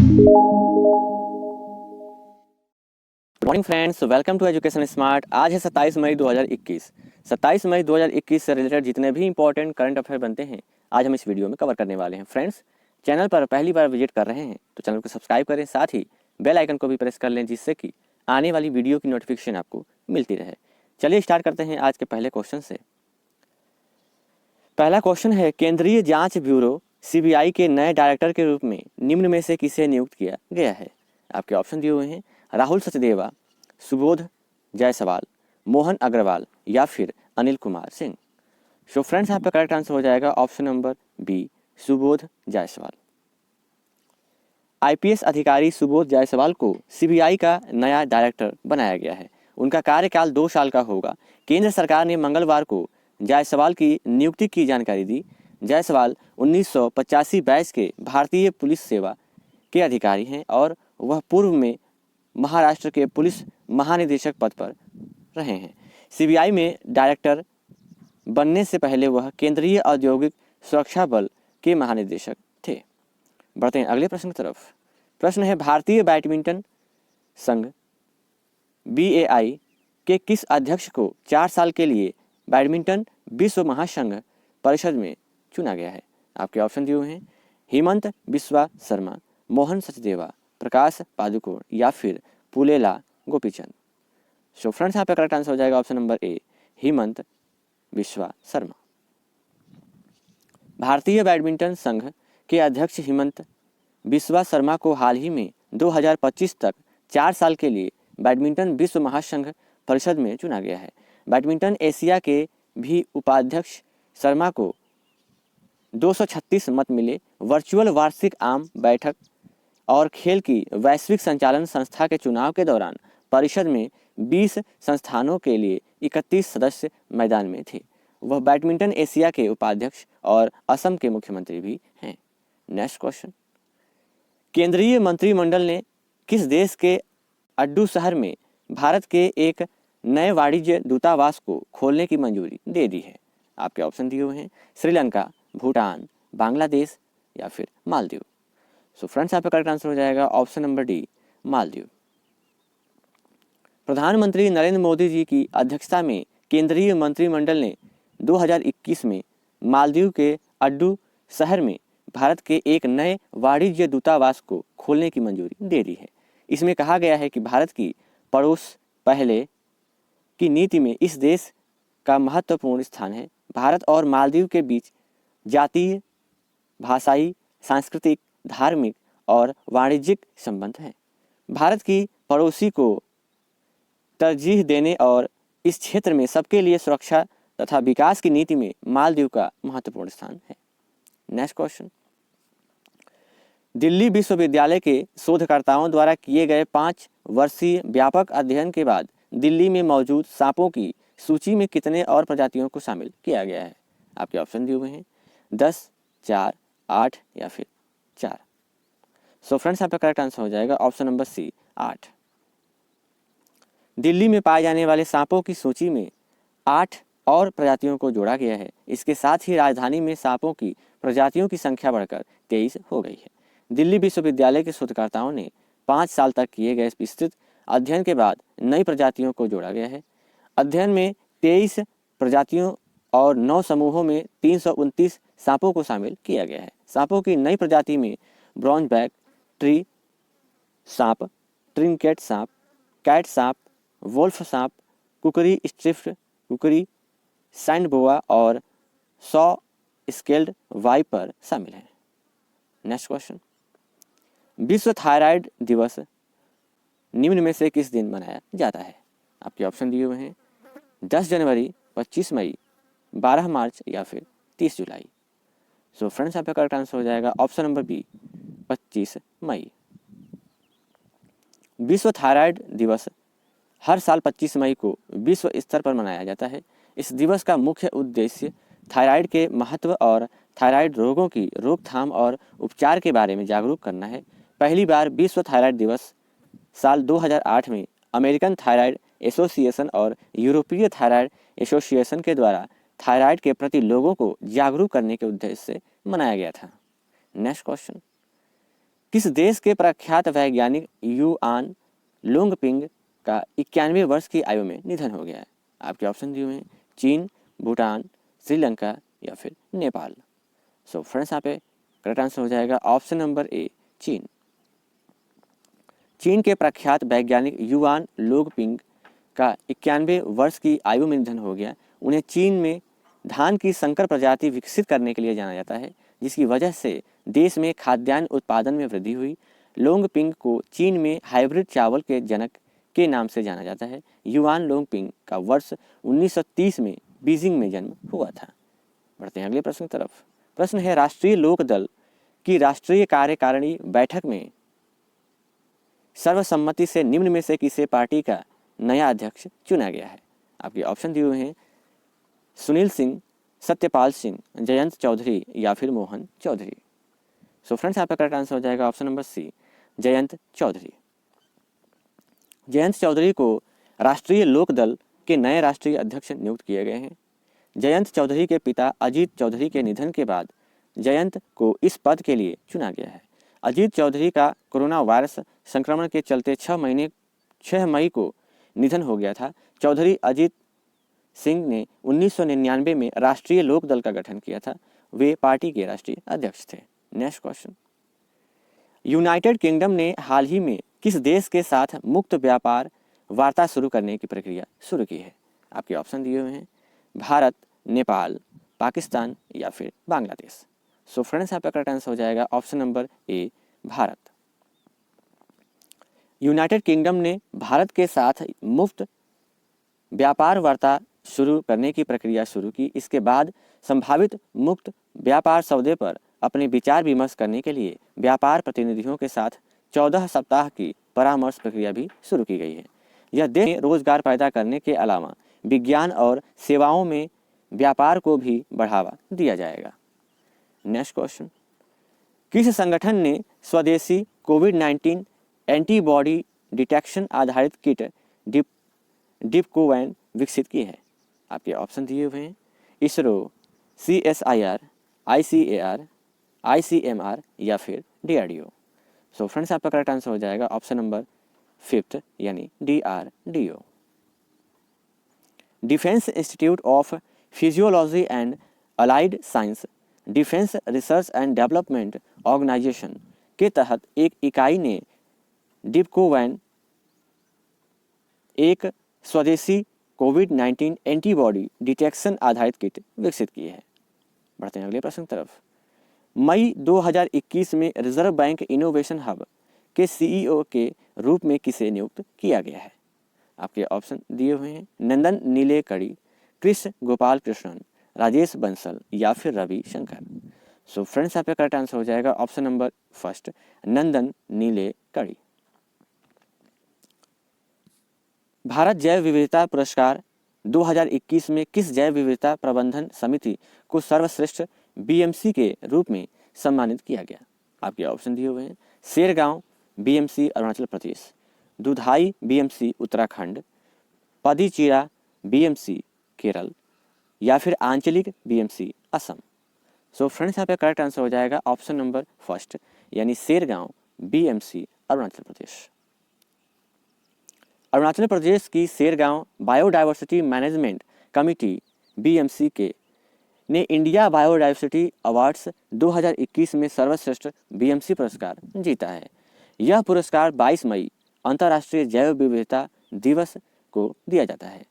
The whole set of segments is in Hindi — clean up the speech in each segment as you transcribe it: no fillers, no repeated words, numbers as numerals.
Good morning friends, welcome to education smart. आज है 27 मई 2021। 27 मई 2021 से रिलेटेड जितने भी इंपॉर्टेंट करंट अफेयर बनते हैं आज हम इस वीडियो में कवर करने वाले हैं। फ्रेंड्स, चैनल पर पहली बार विजिट कर रहे हैं तो चैनल को सब्सक्राइब करें, साथ ही बेल आइकन को भी प्रेस कर लें जिससे कि आने वाली वीडियो की नोटिफिकेशन आपको मिलती रहे। चलिए स्टार्ट करते हैं आज के पहले क्वेश्चन से। पहला क्वेश्चन है, केंद्रीय जांच ब्यूरो सीबीआई के नए डायरेक्टर के रूप में निम्न में से किसे नियुक्त किया गया है। आपके ऑप्शन दिए हुए हैं, राहुल सचदेवा, सुबोध जायसवाल, मोहन अग्रवाल या फिर अनिल कुमार सिंह। सो फ्रेंड्स, यहाँ पे करेक्ट आंसर हो जाएगा option number B, Subodh Jaiswal. IPS अधिकारी सुबोध जायसवाल को सीबीआई का नया डायरेक्टर बनाया गया है। उनका कार्यकाल 2 साल का होगा। केंद्र सरकार ने मंगलवार को जायसवाल की नियुक्ति की जानकारी दी। जायसवाल 1985 बैच के भारतीय पुलिस सेवा के अधिकारी हैं और वह पूर्व में महाराष्ट्र के पुलिस महानिदेशक पद पर रहे हैं। सीबीआई में डायरेक्टर बनने से पहले वह केंद्रीय औद्योगिक सुरक्षा बल के महानिदेशक थे। बढ़ते हैं अगले प्रश्न की तरफ। प्रश्न है, भारतीय बैडमिंटन संघ बीएआई के किस अध्यक्ष को 4 साल के लिए बैडमिंटन विश्व महासंघ परिषद में चुना गया है। आपके ऑप्शन दिए हुए हैं, हेमंत बिस्वा शर्मा, मोहन सचदेवा, प्रकाश पादुकोण या फिर पुलेला गोपीचंद। सो फ्रेंड्स, यहाँ पे करेक्ट आंसर हो जाएगा option number A, Hemant Biswa Sharma. भारतीय बैडमिंटन संघ के अध्यक्ष हेमंत बिस्वा शर्मा को हाल ही में 2025 तक 4 साल के लिए बैडमिंटन विश्व महासंघ परिषद में चुना गया है। बैडमिंटन एशिया के भी उपाध्यक्ष शर्मा को 236 मत मिले। वर्चुअल वार्षिक आम बैठक और खेल की वैश्विक संचालन संस्था के चुनाव के दौरान परिषद में 20 संस्थानों के लिए 31 सदस्य मैदान में थे। वह बैडमिंटन एशिया के उपाध्यक्ष और असम के मुख्यमंत्री भी हैं। नेक्स्ट क्वेश्चन, केंद्रीय मंत्रिमंडल ने किस देश के अड्डू शहर में भारत के एक नए वाणिज्य दूतावास को खोलने की मंजूरी दे दी है। आपके ऑप्शन दिए हुए हैं, श्रीलंका, भूटान, बांग्लादेश या फिर मालदीव। सो फ्रेंड्स, यहाँ पे करेक्ट आंसर हो जाएगा ऑप्शन नंबर डी, मालदीव। प्रधानमंत्री नरेंद्र मोदी जी की अध्यक्षता में केंद्रीय मंत्रिमंडल ने 2021 में मालदीव के अड्डू शहर में भारत के एक नए वाणिज्य दूतावास को खोलने की मंजूरी दे दी है। इसमें कहा गया है कि भारत की पड़ोस पहले की नीति में इस देश का महत्वपूर्ण स्थान है। भारत और मालदीव के बीच जातीय, भाषाई, सांस्कृतिक, धार्मिक और वाणिज्यिक संबंध हैं। भारत की पड़ोसी को तरजीह देने और इस क्षेत्र में सबके लिए सुरक्षा तथा विकास की नीति में मालदीव का महत्वपूर्ण स्थान है। नेक्स्ट क्वेश्चन, दिल्ली विश्वविद्यालय के शोधकर्ताओं द्वारा किए गए 5 वर्षीय व्यापक अध्ययन के बाद दिल्ली में मौजूद सांपों की सूची में कितने और प्रजातियों को शामिल किया गया है। आपके ऑप्शन दिए हुए हैं, 10, 4, 8 या फिर 4। सो फ्रेंड्स, यहाँ पर करेक्ट आंसर हो जाएगा ऑप्शन नंबर सी, 8। दिल्ली में पाए जाने वाले सांपों की सूची में 8 और प्रजातियों को जोड़ा गया है। इसके साथ ही राजधानी में सांपों की प्रजातियों की संख्या बढ़कर 23 हो गई है। दिल्ली विश्वविद्यालय के शोधकर्ताओं ने 5 साल तक किए गए विस्तृत अध्ययन के बाद नई प्रजातियों को जोड़ा गया है। अध्ययन में 23 प्रजातियों और 9 समूहों में 329 सांपों को शामिल किया गया है। सांपों की नई प्रजाति में ब्रॉन्ज बैक ट्री सांप, ट्रिंकेट सांप, कैट सांप, वोल्फ सांप, कुकरी स्ट्रिफ्ट कुकरी, सैंड बोआ और 100 स्केल्ड वाइपर शामिल हैं। नेक्स्ट क्वेश्चन, विश्व थायराइड दिवस निम्न में से किस दिन मनाया जाता है। आपके ऑप्शन दिए हुए हैं, 10 जनवरी, 25 मई, 12 मार्च या फिर 30 जुलाई। सो फ्रेंड्स, यहाँ पे करेक्ट आंसर हो जाएगा ऑप्शन नंबर बी, 25 मई। विश्व थायराइड दिवस हर साल 25 मई को विश्व स्तर पर मनाया जाता है। इस दिवस का मुख्य उद्देश्य थायराइड के महत्व और थायराइड रोगों की रोकथाम और उपचार के बारे में जागरूक करना है। पहली बार विश्व थायराइड दिवस साल 2008 में अमेरिकन थायराइड एसोसिएशन और यूरोपीय थायराइड एसोसिएशन के द्वारा थायराइड के प्रति लोगों को जागरूक करने के उद्देश्य से मनाया गया था। नेक्स्ट क्वेश्चन, किस देश के प्रख्यात वैज्ञानिक युआन लोंगपिंग का 91 वर्ष की आयु में निधन हो गया है? आपके ऑप्शन दिए हुए हैं चीन, भूटान, श्रीलंका या फिर नेपाल। सो फ्रेंड्स यहाँ पे करेक्ट आंसर हो जाएगा ऑप्शन नंबर ए, चीन। चीन के प्रख्यात वैज्ञानिक युआन लोंगपिंग का 91 वर्ष की आयु में निधन हो गया। उन्हें चीन में धान की संकर प्रजाति विकसित करने के लिए जाना जाता है, जिसकी वजह से देश में खाद्यान्न उत्पादन में वृद्धि हुई। लोंगपिंग को चीन में हाइब्रिड चावल के जनक के नाम से जाना जाता है। युआन लोंगपिंग का वर्ष 1930 में बीजिंग में जन्म हुआ था। बढ़ते हैं अगले प्रश्न की तरफ। प्रश्न है, राष्ट्रीय लोक दल की राष्ट्रीय कार्यकारिणी बैठक में सर्वसम्मति से निम्न में से किसे पार्टी का नया अध्यक्ष चुना गया है? आपके ऑप्शन दिए हुए हैं सुनील सिंह, सत्यपाल सिंह, जयंत चौधरी या फिर मोहन चौधरी। सो फ्रेंड्स यहाँ पर करेक्ट आंसर हो जाएगा option number C, Jayant Chaudhary. Jayant Chaudhary को राष्ट्रीय लोक दल के नए राष्ट्रीय अध्यक्ष नियुक्त किए गए हैं। जयंत चौधरी के पिता अजीत चौधरी के निधन के बाद जयंत को इस पद के लिए चुना गया है। अजीत चौधरी का कोरोना वायरस संक्रमण के चलते 6 मई को निधन हो गया था। चौधरी अजीत सिंह ने 1999 में राष्ट्रीय लोक दल का गठन किया था। वे पार्टी के राष्ट्रीय अध्यक्ष थे। नेक्स्ट क्वेश्चन, यूनाइटेड किंगडम ने हाल ही में किस देश के साथ मुक्त व्यापार वार्ता शुरू करने की प्रक्रिया शुरू की है? आपके ऑप्शन दिए हुए हैं भारत, नेपाल, पाकिस्तान या फिर बांग्लादेश। सो फ्रेंड्स यहाँ पर करेक्ट आंसर हो जाएगा option number A, Bharat. United kingdom ने भारत के साथ मुफ्त व्यापार वार्ता शुरू करने की प्रक्रिया शुरू की। इसके बाद संभावित मुक्त व्यापार सौदे पर अपने विचार विमर्श करने के लिए व्यापार प्रतिनिधियों के साथ 14 सप्ताह की परामर्श प्रक्रिया भी शुरू की गई है। यह देश में रोजगार पैदा करने के अलावा विज्ञान और सेवाओं में व्यापार को भी बढ़ावा दिया जाएगा। नेक्स्ट क्वेश्चन, किस संगठन ने स्वदेशी कोविड-19 एंटीबॉडी डिटेक्शन आधारित किट डिपकोवैन विकसित की है? आपके ऑप्शन दिए हुए हैं इसरो, CSIR, ICAR, ICMR या फिर DRDO। सो फ्रेंड्स आपका करेक्ट आंसर हो जाएगा ऑप्शन नंबर 5 यानी DRDO। Defence institute of physiology and allied science defence research and development organisation के तहत एक इकाई ने डिपकोवैन, एक स्वदेशी कोविड-19 एंटीबॉडी डिटेक्शन आधारित किट विकसित की है। बढ़ते हैं अगले प्रश्न की तरफ। मई 2021 में रिजर्व बैंक इनोवेशन हब के CEO के रूप में किसे नियुक्त किया गया है? आपके ऑप्शन दिए हुए हैं नंदन नीलेकणी, कृष्ण गोपाल कृष्णन, राजेश बंसल या फिर रवि शंकर। सो फ्रेंड्स यहाँ पे करेक्ट आंसर हो जाएगा option number first, Nandan Nilekani. Bharat जैव विविधता पुरस्कार 2021 में किस जैव विविधता प्रबंधन समिति को सर्वश्रेष्ठ BMC के रूप में सम्मानित किया गया? आपके ऑप्शन दिए हुए हैं Shergaon BMC Arunachal Pradesh, दुधाई BMC Uttarakhand, पदीचीरा BMC Kerala या फिर आंचलिक BMC असम। सो फ्रेंड्स यहाँ पे करेक्ट आंसर हो जाएगा ऑप्शन नंबर फर्स्ट यानी शेरगांव BMC अरुणाचल प्रदेश। अरुणाचल प्रदेश की Shergaon biodiversity management committee BMC के ने इंडिया बायोडाइवर्सिटी अवार्ड्स 2021 में सर्वश्रेष्ठ BMC पुरस्कार जीता है। यह पुरस्कार 22 मई अंतर्राष्ट्रीय जैव विविधता दिवस को दिया जाता है।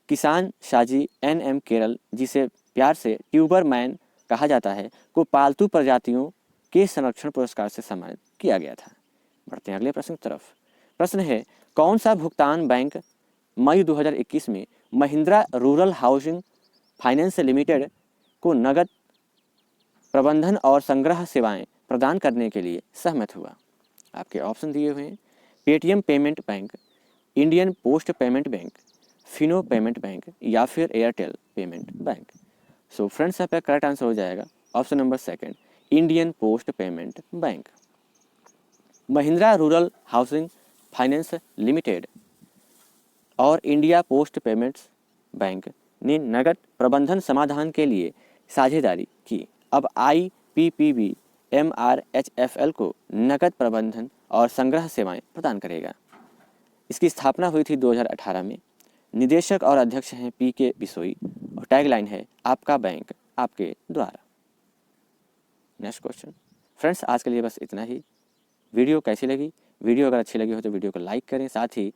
किसान शाजी NM केरल, जिसे प्यार से ट्यूबर मैन कहा जाता है, को पालतू प्रजातियों के संरक्षण पुरस्कार से सम्मानित किया गया था। बढ़ते हैं अगले प्रश्न की तरफ। प्रश्न है, कौन सा भुगतान बैंक मई 2021 में Mahindra rural housing finance limited को नगद प्रबंधन और संग्रह सेवाएं प्रदान करने के लिए सहमत हुआ? आपके ऑप्शन दिए हुए हैं Paytm payment bank, Indian post payment bank, Fino payment bank या फिर एयरटेल पेमेंट बैंक। सो फ्रेंड्स यहाँ पे करेक्ट आंसर हो जाएगा option number second, Indian post payment bank. Mahindra rural housing finance limited और इंडिया पोस्ट पेमेंट्स बैंक ने नगद प्रबंधन समाधान के लिए साझेदारी की। अब IPPB MRHFL को नकद प्रबंधन और संग्रह सेवाएं प्रदान करेगा। इसकी स्थापना हुई थी 2018 में। निदेशक और अध्यक्ष हैं PK बिसोई और टैगलाइन है आपका बैंक आपके द्वारा। Next question. फ्रेंड्स, आज के लिए बस इतना ही। वीडियो कैसी लगी? वीडियो अगर अच्छी लगी हो तो वीडियो को लाइक करें, साथ ही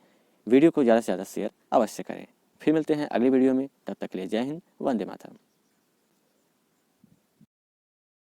वीडियो को ज़्यादा से ज़्यादा शेयर अवश्य करें। फिर मिलते हैं अगली वीडियो में, तब तक के लिए जय हिंद, वंदे मातरम।